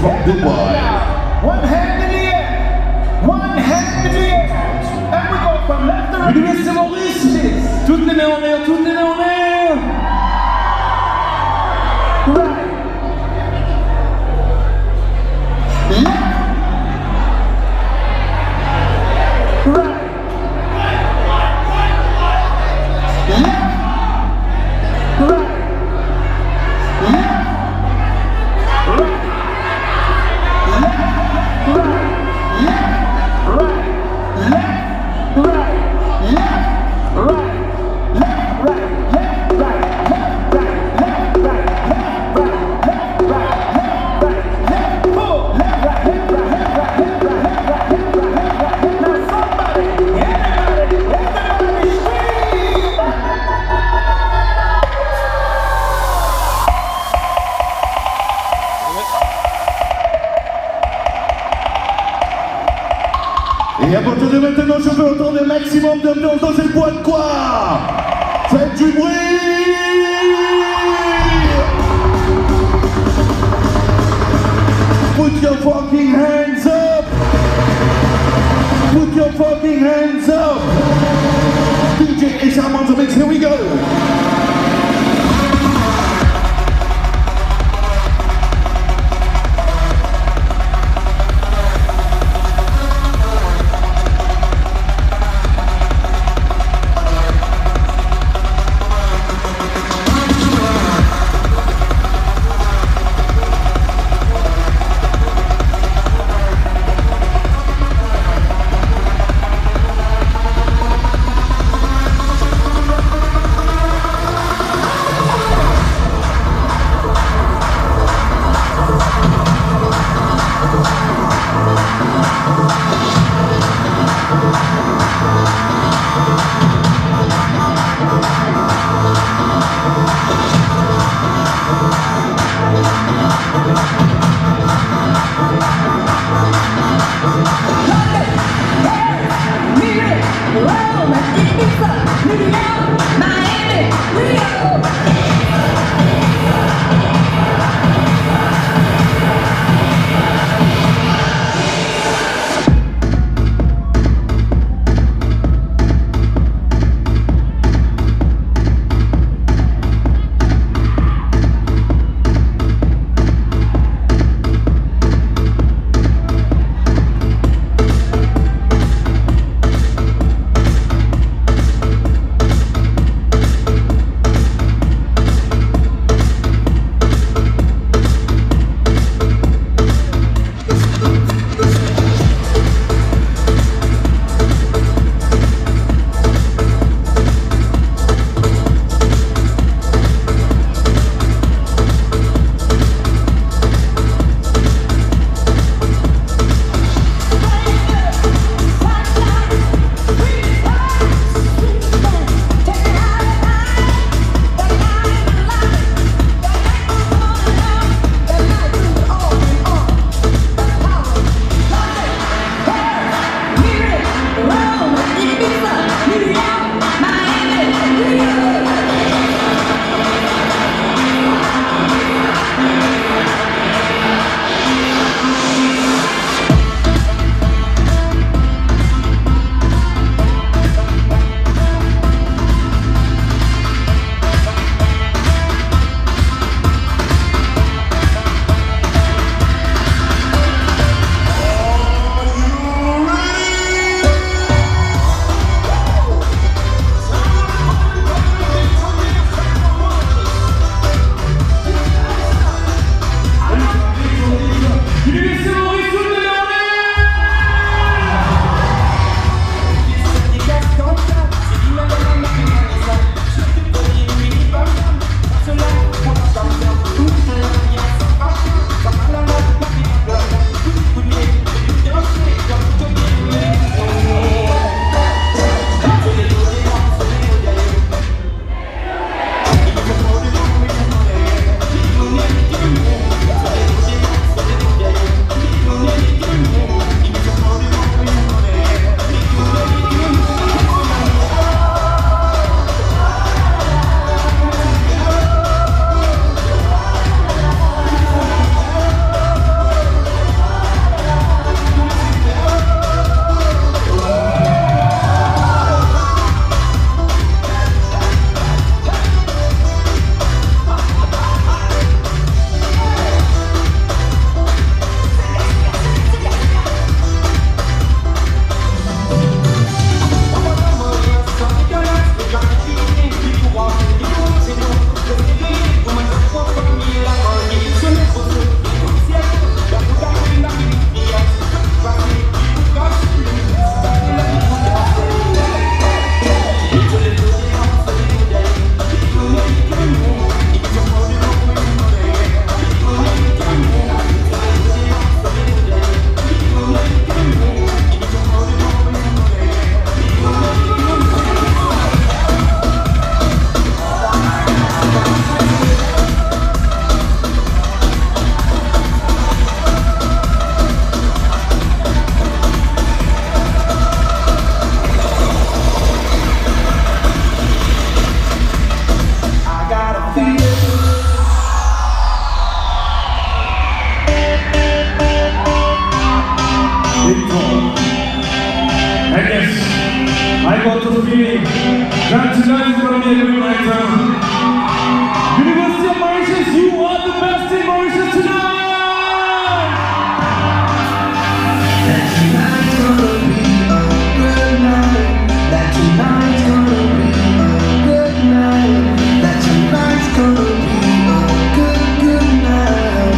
from Dubai. One hand in the air. One hand in the air. And we go from left to right. L'US Maurice. Toutes les mains en l'air, toutes les mains en l'air. Right. Left. Right. Et à partir de maintenant, je veux entendre un maximum d'ambiance dans cette boîte, quoi. Faites du bruit. Put your fucking hands up. Put your fucking hands up. DJ Isham on the mix, here we go. I got the feeling that tonight is gonna be a good night. University of Mauritius, you are the best in Mauritius tonight! That tonight's gonna be a good night. That tonight's gonna be a good night. That tonight's gonna be a good night.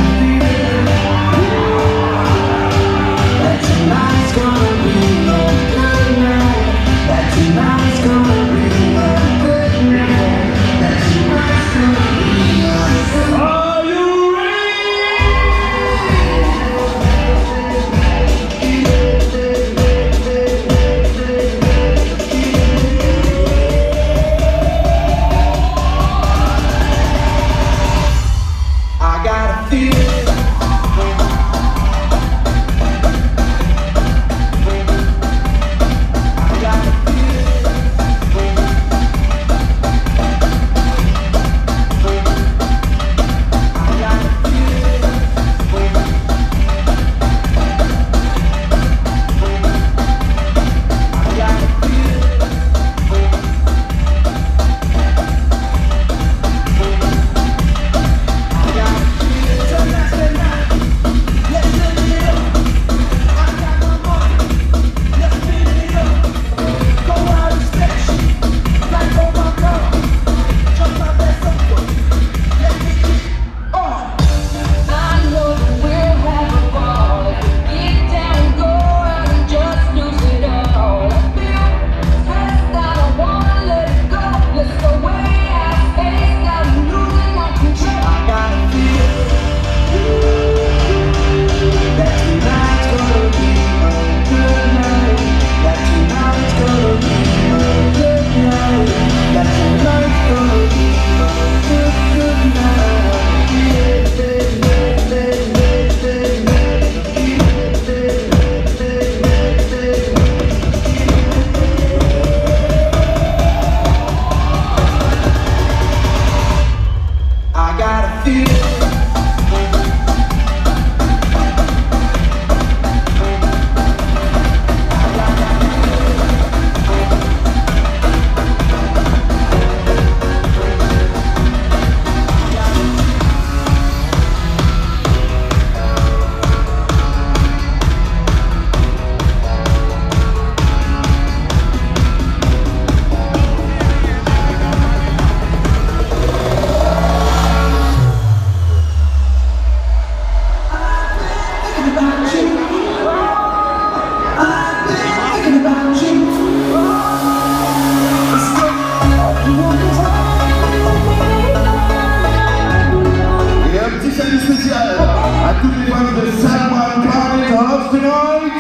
That tonight's gonna be a good night. That tonight's gonna be a good night. That tonight's gonna be a good night. Are you ready? I gotta feel it. I gotta feel it. I gotta feel it. I gotta feel it. I gotta feel it. So let's get now. Let's live it up. I got my money. Let's spin it up. Go out and stretch. Like oh my God. Jump out that sofa. Let's get it on. I know we'll have a ball. Get down, go out and just lose it all. I feel stressed, I don't wanna let it go. Let's go way out of space, now I'm losing my control. I gotta feel that tonight's gonna be a good night. That tonight's gonna be a good night. That tonight's gonna be a good night. I gotta feel it. Et un petit salut spécial à tous les fans de Salman Planet of Tonight.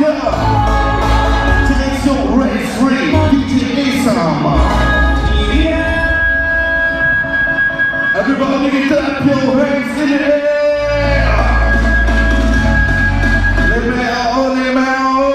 Direction Race Free, DJ Isam. Everybody clap your hands in the air. Les mains haut, les mains haut.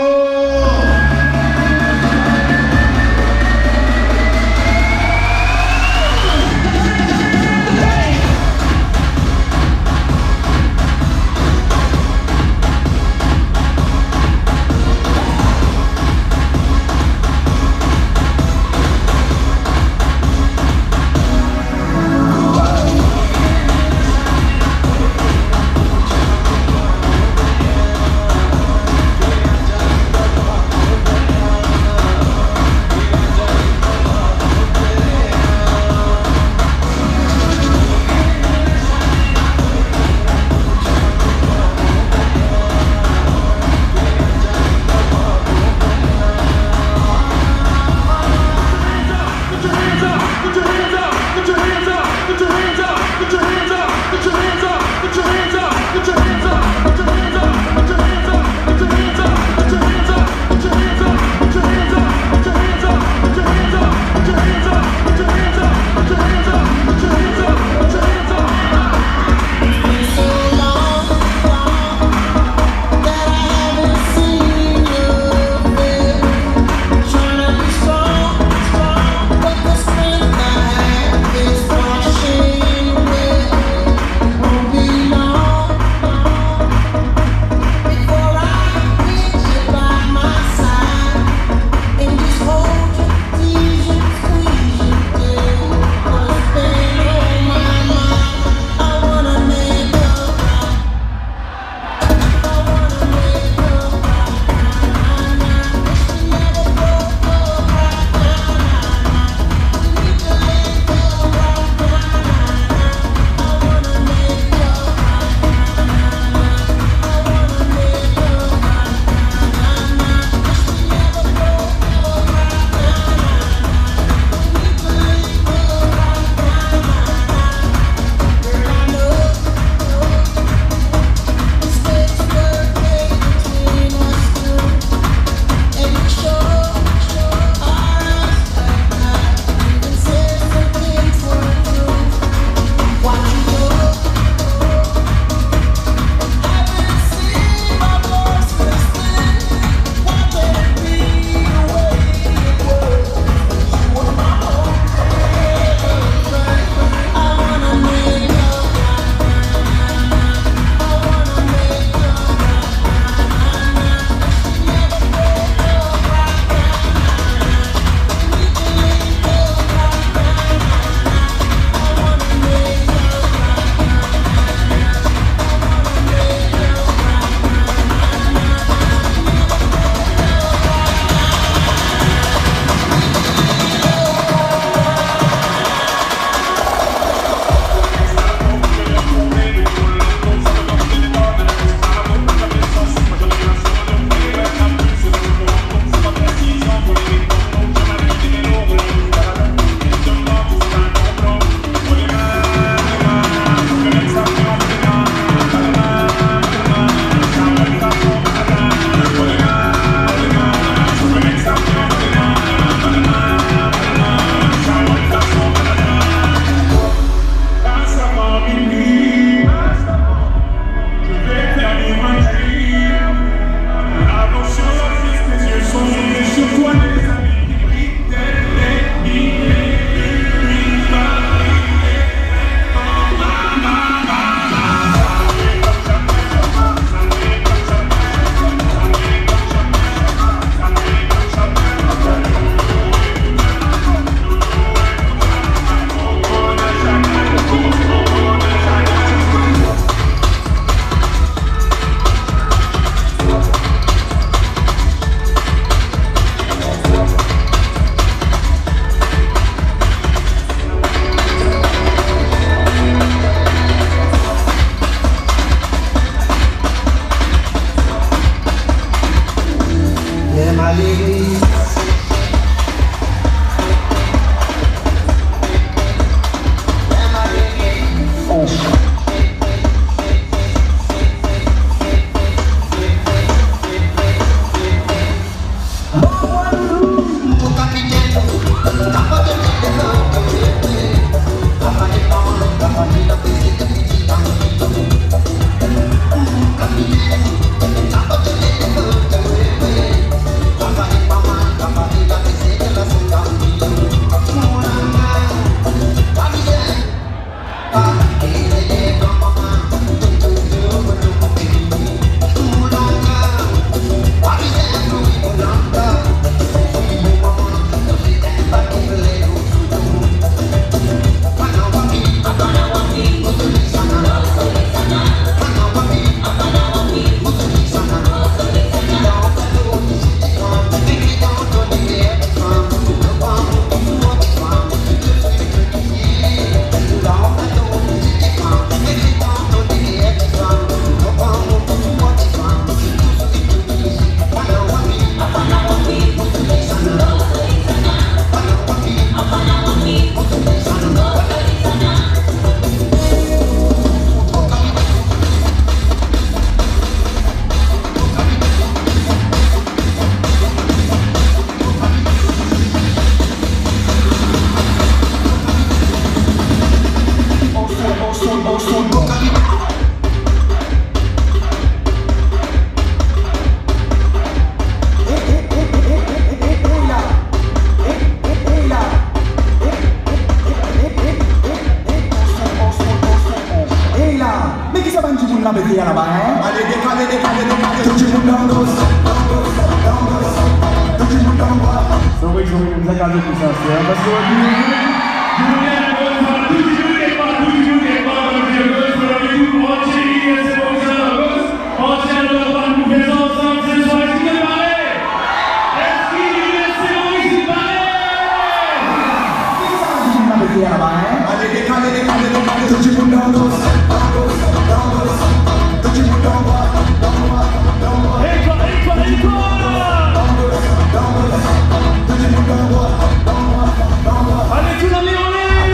Allez, tout le monde, on est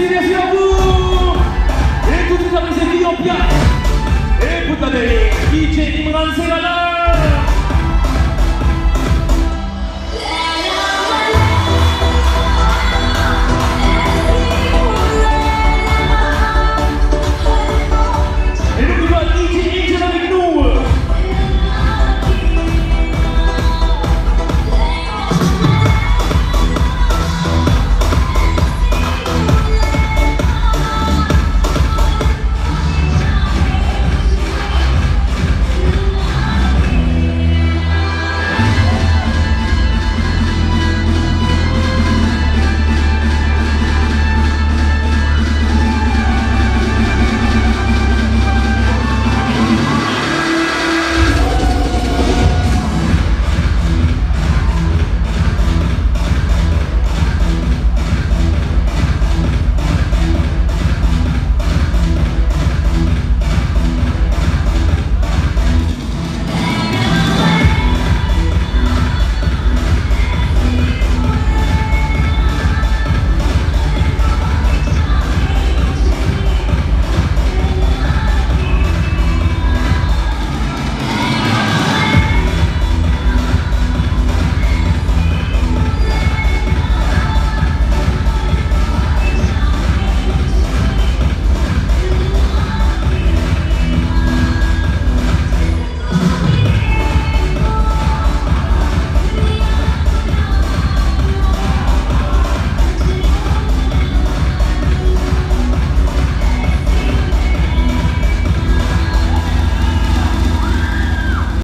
merci à vous. Et tout de suite après c'est Guillaume Piat. Et pour ta DJ Imran Segala.